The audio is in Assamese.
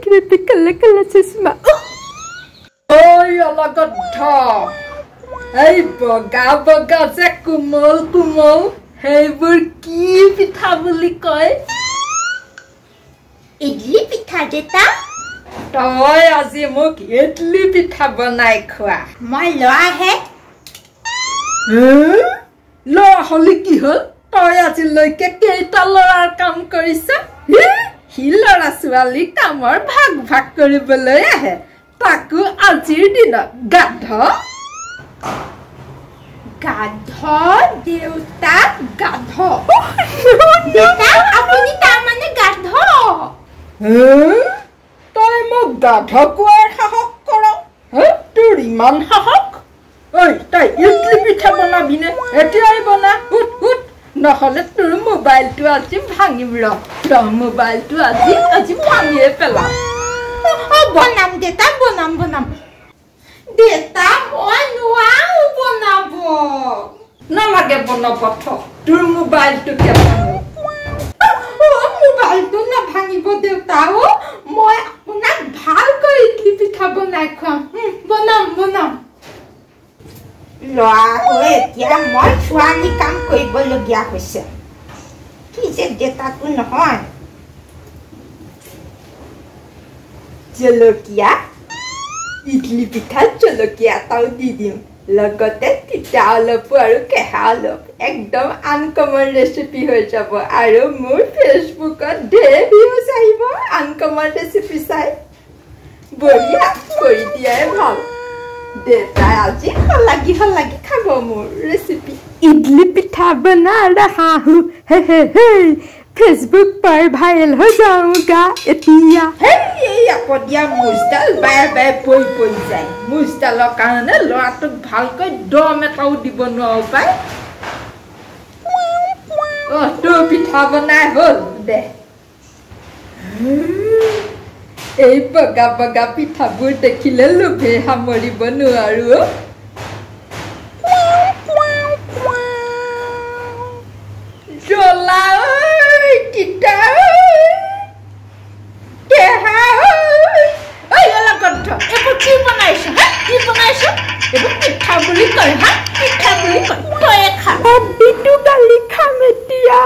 creepy kala chashma. Oi, alagadha. Hey, boga je kumol. Hey, bur ki pitha boli koy? Idli pitha deta? Toy আজি মোক ইডলি পিঠা বনাই খোৱা মই লোৱা হে লোৱা হলি কি হল তই আজি লৈকে কেইটা লৰাৰ কাম কৰিছ হি লৰা ছোৱালী কামৰ ভাগ কৰিবলৈ আহে তাকো আজিৰ দিনত গাধ দেউতা গাধ দেউতা আপুনি তাৰ মানে গাধ তই মোক গাধ কোৱাৰ সাহস কৰ তোৰ ইমান সাহস ঐ তই ইডলি পিঠা বনাবিনে এতিয়াই বনা হুট নহ'লে তোৰ মোবাইলটো আজি ভাঙিম ৰ মোবাইলটো আজি ভাঙিয়ে পেলাম বনাম দেউতা বনাম দেউতা মই নোৱাৰো বনাব নালাগে বনাব তোৰ মোবাইলটো কেনেকৈ মোবাইলটো নাভাঙিব দেউতা মই আপোনাক ভালকৈ ইডলি পিঠা বনাই খুৱাম বনাম ল'ৰা হৈ এতিয়া মই ছোৱালী কাম কৰিবলগীয়া হৈছে কি যে দেউতাকো নহয় জলকীয়া ইডলি পিঠাত জলকীয়া এটাও দি দিম লগতে তিতা অলপো আৰু কেহা অলপ একদম আনকমন ৰেচিপি হৈ যাব আৰু মোৰ ফেচবুকত ঢেৰ ভিউজ আহিব আনকমন ৰেচিপি চাই বঢ়িয়া কৰি দিয়াই ভাল দেউতাই আজি হলাগি খাব মোৰ ৰেচিপি इडली पिठा बना रहा हूँ हे फेसबुक पर वायरल हो जाऊंगा एतिया এই আপদিয়া মুজডাল বাই পই যায় মুজডালৰ কাৰণে ল'ৰাটোক ভালকৈ দম এটাও দিব নোৱাৰো পাই তোৰ পিঠা বনাই হ'ল দে এই বগা পিঠাবোৰ দেখিলে লোভে সামৰিব নোৱাৰো জ্বলা তিতা কেহা এইবোৰ কি বনাইছ এইবোৰ পিঠা বুলি কয় তই খা বিটু গালি খাম এতিয়া